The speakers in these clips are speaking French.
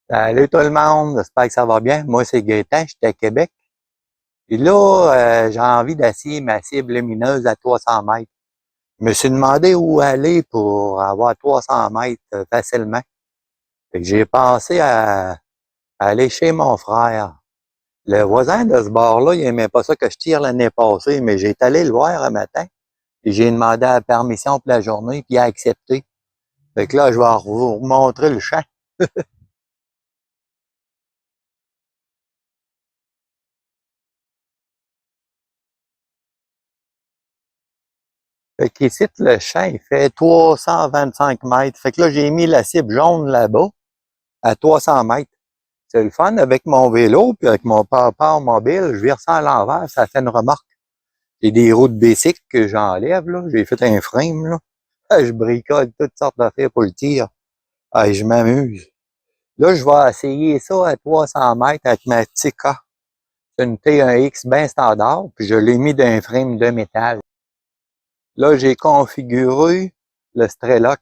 Salut tout le monde, j'espère que ça va bien. Moi, c'est Gaétan, je suis à Québec. Puis là, j'ai envie d'essayer ma cible lumineuse à 300 mètres. Je me suis demandé où aller pour avoir 300 mètres facilement. Fait que j'ai pensé à aller chez mon frère. Le voisin de ce bar-là, il aimait pas ça que je tire l'année passée, mais j'ai allé le voir un matin. Puis j'ai demandé la permission pour la journée, puis il a accepté. Fait que là, je vais vous montrer le champ. Fait qu'ici, le champ, il fait 325 mètres. Fait que là, j'ai mis la cible jaune là-bas, à 300 mètres. C'est le fun avec mon vélo, puis avec mon pare mobile, je vire ça à l'envers, ça fait une remorque. J'ai des roues de bicycle que j'enlève, là. J'ai fait un frame, là. Je bricole toutes sortes d'affaires pour le tir. Je m'amuse. Là, je vais essayer ça à 300 mètres avec ma Tika. C'est une T1X bien standard, puis je l'ai mis d'un frame de métal. Là, j'ai configuré le Strellock.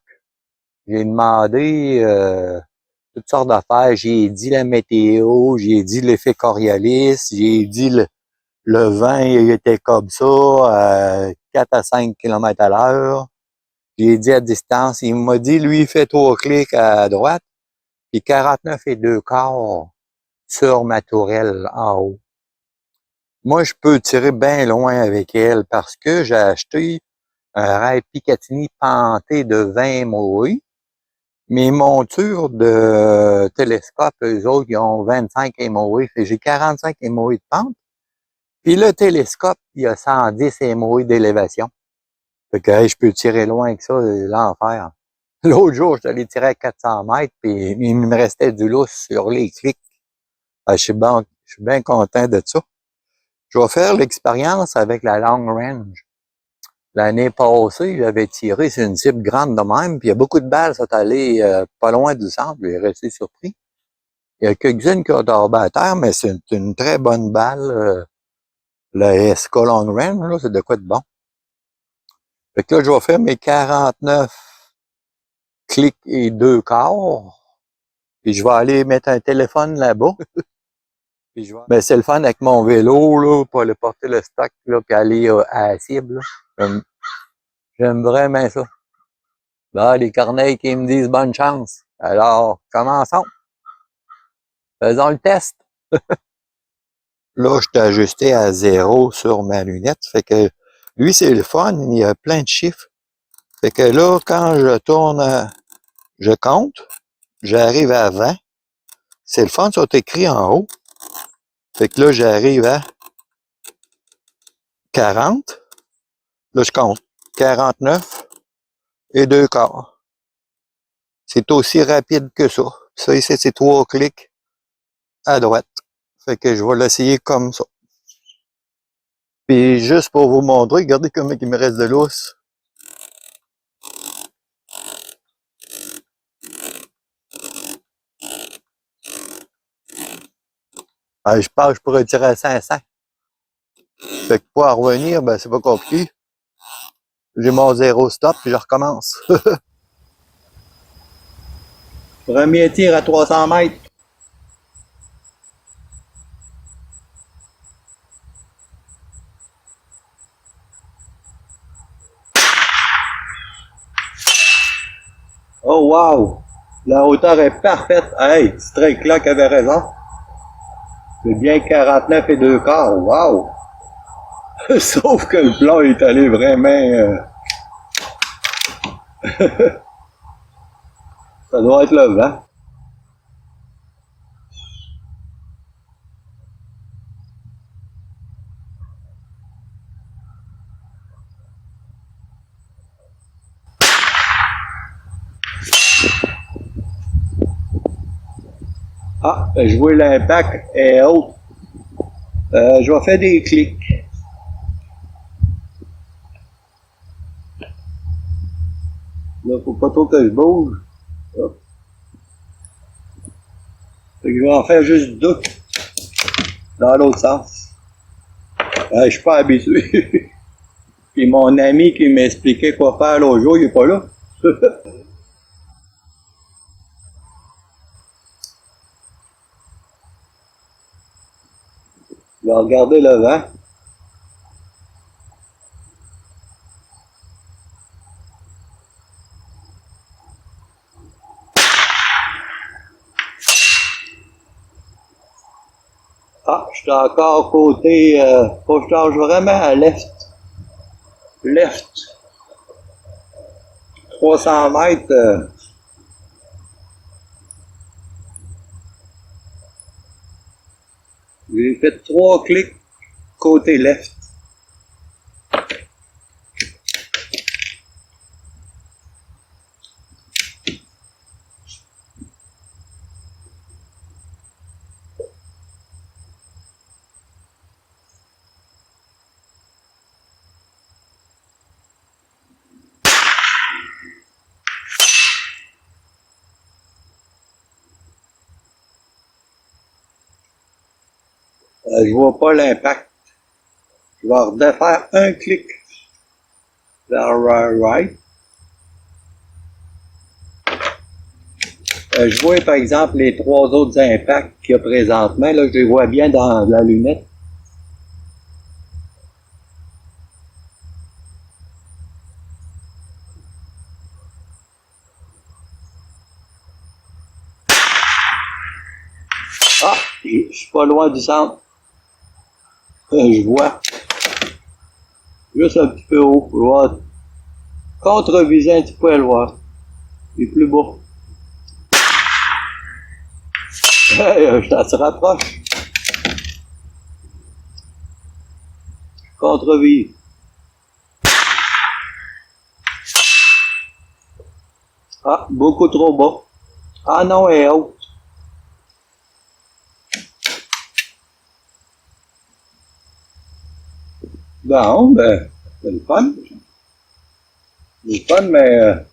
J'ai demandé toutes sortes d'affaires. J'ai dit la météo, j'ai dit l'effet Coriolis, j'ai dit le vent il était comme ça, 4 à 5 km à l'heure. J'ai dit à distance, il m'a dit, lui, il fait 3 clics à droite, puis 49 et 2 quarts sur ma tourelle en haut. Moi, je peux tirer bien loin avec elle parce que j'ai acheté un rail Picatinny panté de 20 mois. Mes montures de télescope, eux autres, ils ont 25 MOE. Fait que j'ai 45 MOE de pente. Puis le télescope, il a 110 MOE d'élévation. Fait que hey, je peux tirer loin que ça, l'enfer. L'autre jour, je suis allé tirer à 400 mètres, puis il me restait du lousse sur les clics. Je suis bien content de ça. Je vais faire l'expérience avec la long range. L'année passée, j'avais tiré sur une cible grande de même, puis il y a beaucoup de balles sont allées pas loin du centre, j'ai resté surpris. Il y a quelques-unes qui ont tombé à terre, mais c'est une très bonne balle. Le SK Long Range, là, c'est de quoi de bon. Fait que là, je vais faire mes 49 clics et 2 quarts. Puis je vais aller mettre un téléphone là-bas. Ben, c'est le fun avec mon vélo, là, pour aller porter le stock, là, puis aller à la cible. J'aime vraiment ça. Là, les corneilles qui me disent bonne chance. Alors, commençons. Faisons le test. Là, je t'ai ajusté à 0 sur ma lunette. Fait que lui, c'est le fun. Il y a plein de chiffres. Fait que là, quand je tourne, je compte, j'arrive à 20. C'est le fun, ça écrit en haut. Fait que là, j'arrive à 40. Là, je compte 49 et 2 quarts. C'est aussi rapide que ça. Ça ici, c'est 3 clics à droite. Fait que je vais l'essayer comme ça. Puis juste pour vous montrer, regardez comment il me reste de lousse. Je pense que je pourrais tirer à 500. Fait que pour en revenir, ben c'est pas compliqué. J'ai mon zéro stop puis je recommence. Premier tir à 300 mètres. Oh wow! La hauteur est parfaite. Hey, Strike Clock avait raison. C'est bien 49 et 2 quarts. Wow! Sauf que le plat est allé vraiment... ça doit être le vent. Ah, je vois l'impact est haut. Je vais faire des clics. Là, faut pas trop que je bouge. Hop. Fait que je vais en faire juste deux dans l'autre sens. Je suis pas habitué. Puis mon ami qui m'expliquait quoi faire l'autre jour, il est pas là. vais regarder le vent. Ah, je suis encore côté, faut que je change vraiment à l'est. Left. 300 mètres. J'ai fait 3 clics côté left. Je vois pas l'impact. Je vais refaire un clic vers right. Je vois par exemple les 3 autres impacts qu'il y a présentement. Là, je les vois bien dans la lunette. Ah, je suis pas loin du centre. Je vois juste un petit peu haut. Je vois contre-viser un petit peu à le voir. Il est plus beau. Ça se rapproche. Contre-vise. Ah, beaucoup trop bas. Ah non, elle est haute. Bon, ben, c'est le fun. C'est le fun, mais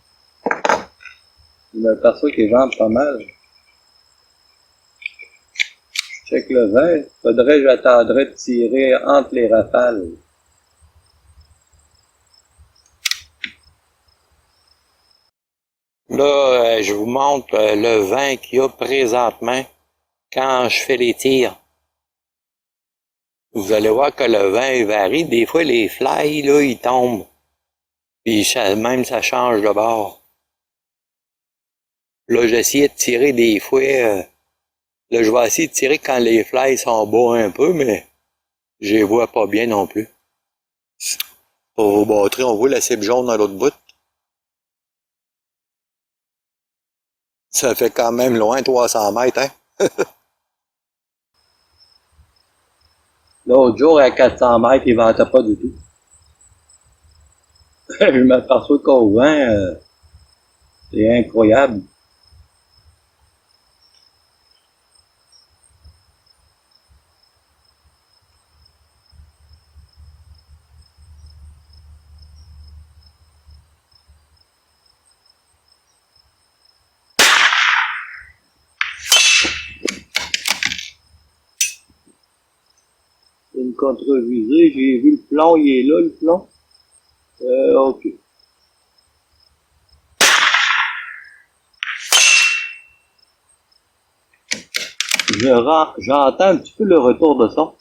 je m'aperçois que les jambes pas mal. Je check le vent. Faudrait, j'attendrais de tirer entre les rafales. Là, je vous montre le vent qu'il y a présentement quand je fais les tirs. Vous allez voir que le vent il varie. Des fois, les fly, là, ils tombent. Puis même ça change de bord. Là, j'essayais de tirer des fois. Là, je vais essayer de tirer quand les fly sont bas un peu, mais je les vois pas bien non plus. Pour vous montrer, on voit la cible jaune dans l'autre bout. Ça fait quand même loin, 300 mètres, hein? L'autre jour, à 400 mètres, il ventait pas du tout. Je m'aperçois qu'au vent, c'est incroyable. Une contre-visée, j'ai vu le plomb, il est là, le plomb. OK. J'entends un petit peu le retour de son.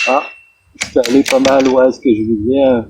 Ah, je suis allé pas mal où est-ce que je visais.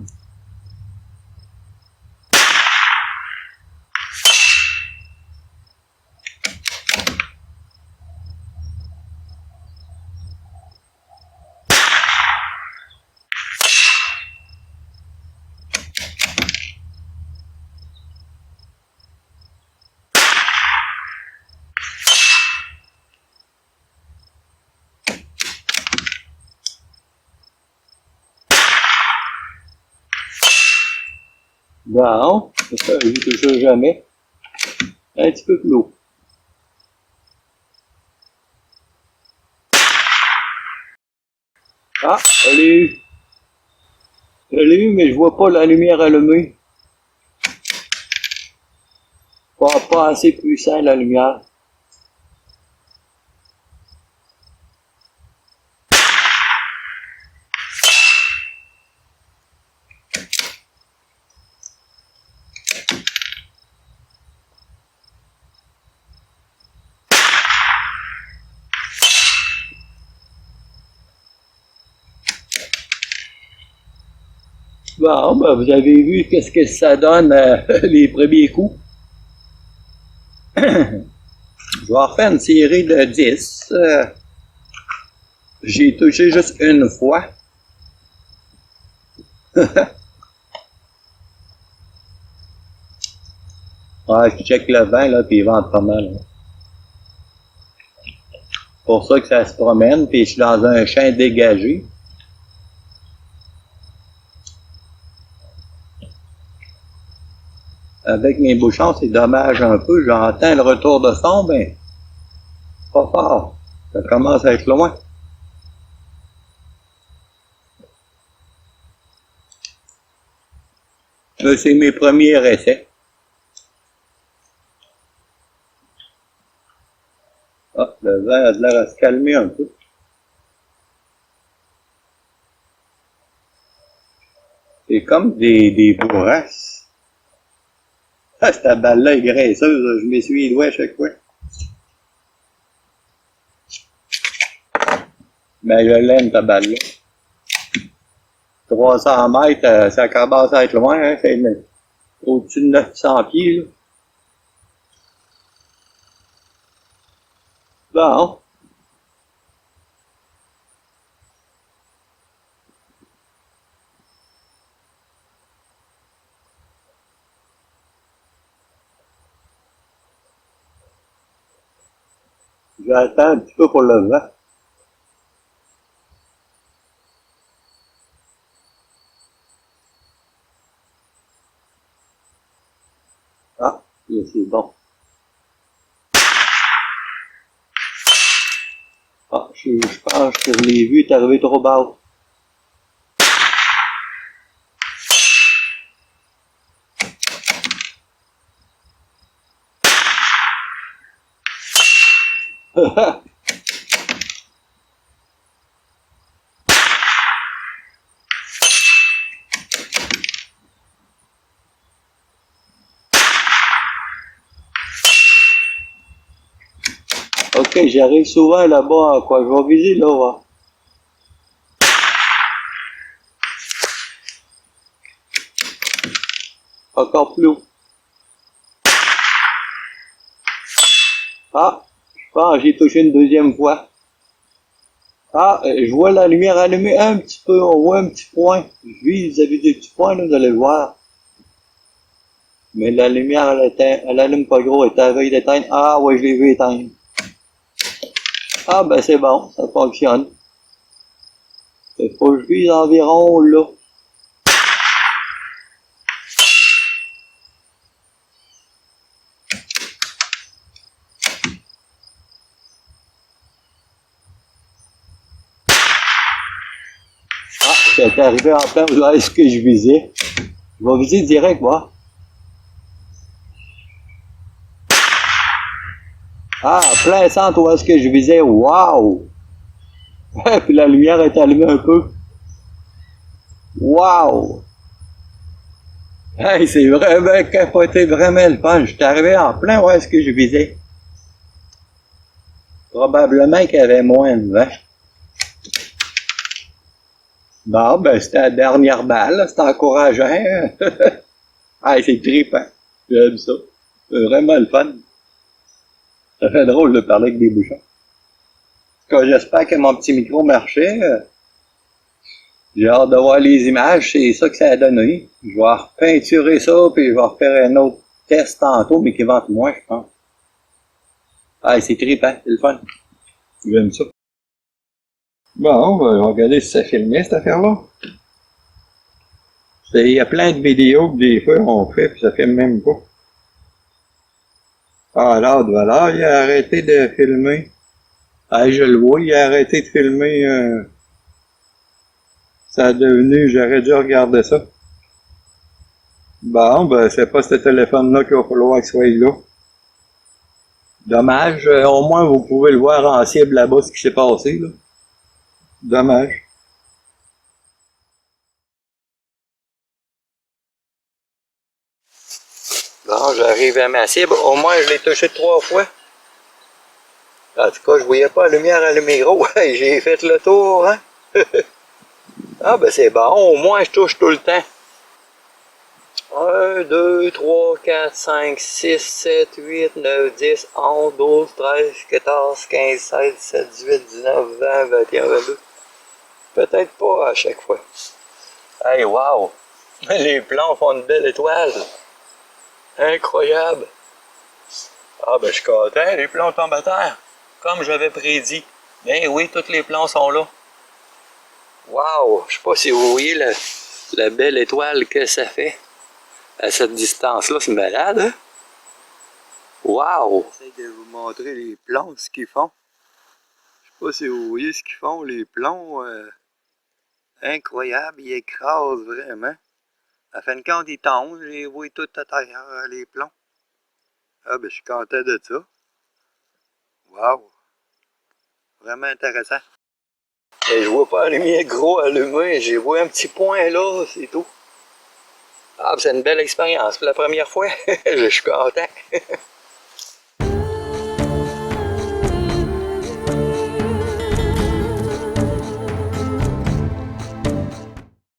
Bon, je touche jamais. Un petit peu plus haut. Ah, je l'ai eu, mais je vois pas la lumière allumée. Pas assez puissant la lumière. Bon, ben, vous avez vu qu'est-ce que ça donne les premiers coups. Je vais en refaire une série de 10. J'ai touché juste une fois. Ouais, je check le vent, là, puis il vente pas mal. Là. Pour ça que ça se promène, puis je suis dans un champ dégagé. Avec mes bouchons, c'est dommage un peu. J'entends le retour de son, mais pas fort. Ça commence à être loin. Là, c'est mes premiers essais. Ah, le vent a l'air à se calmer un peu. C'est comme des bourrasques. Ah, cette balle-là est graisseuse. Je m'essuie les doigts à chaque fois. Mais je l'aime, ta balle-là. 300 mètres, ça commence à être loin, hein. C'est au-dessus de 900 pieds, là. Bon. J'attends un petit peu pour le vent. Ah, c'est bon. Ah, je pense que je l'ai vu, il est arrivé trop bas. Ok, j'arrive souvent là-bas, quoi. Je vais viser là, va. Encore plus haut. Ah, je pense que j'ai touché une deuxième fois. Ah, je vois la lumière allumée un petit peu, on voit un petit point. Je vis vis-à-vis des petits points, là, vous allez le voir. Mais la lumière, elle allume pas gros, elle est à la veille d'éteindre. Ah, ouais, je l'ai vu éteindre. Ah, ben c'est bon, ça fonctionne. Il faut que je vise environ là. Ah, c'est arrivé en plein où est-ce que je visais. Je vais viser direct, moi. Ah, plein centre où est-ce que je visais. Waouh! Puis la lumière est allumée un peu. Waouh! Hey, c'est vraiment capoté, vraiment le fun. Je suis arrivé en plein où est-ce que je visais. Probablement qu'il y avait moins de vent. Bon, ben, c'était la dernière balle, c'était encourageant. Ah, c'est trippant. J'aime ça. C'est vraiment le fun. Ça fait drôle de parler avec des bouchons. En tout cas, j'espère que mon petit micro marchait. J'ai hâte de voir les images, c'est ça que ça a donné. Je vais repeinturer ça, puis je vais refaire un autre test tantôt, mais qui vente moins, je pense. Ah, c'est trippant, c'est le fun. J'aime ça. Bon, on va regarder si ça filmait, cette affaire-là. Il y a plein de vidéos que des fois on fait, puis ça filme même pas. Ah, là, voilà, il a arrêté de filmer. Ah, je le vois, il a arrêté de filmer. Ça a devenu, j'aurais dû regarder ça. Bon, ben, c'est pas ce téléphone-là qu'il va falloir qu'il soit là. Dommage. Au moins, vous pouvez le voir en cible là-bas, ce qui s'est passé, là. Dommage. Bon, j'arrive à ma cible. Au moins, je l'ai touché 3 fois. En tout cas, je voyais pas la lumière allumée gros. J'ai fait le tour, hein? Ah, ben c'est bon. Au moins, je touche tout le temps. 1, 2, 3, 4, 5, 6, 7, 8, 9, 10, 11, 12, 13, 14, 15, 16, 17, 18, 19, 20, 21, 22. Peut-être pas à chaque fois. Hey, wow! Les plombs font une belle étoile. Incroyable! Ah, ben, je suis content, les plombs tombent à terre. Comme j'avais prédit. Ben oui, tous les plombs sont là. Wow! Je sais pas si vous voyez la belle étoile que ça fait. À cette distance-là, c'est malade, hein? Wow! J'essaie de vous montrer les plombs, ce qu'ils font. Je sais pas si vous voyez ce qu'ils font, les plombs. Incroyable, ils écrasent vraiment. À fin de compte, ils tombent, je les vois tout à terre, les plombs. Ah, ben, je suis content de ça. Wow! Vraiment intéressant. Mais je vois pas la lumière gros allumée, j'ai vois un petit point là, c'est tout. Ah, c'est une belle expérience pour la première fois. Je suis content.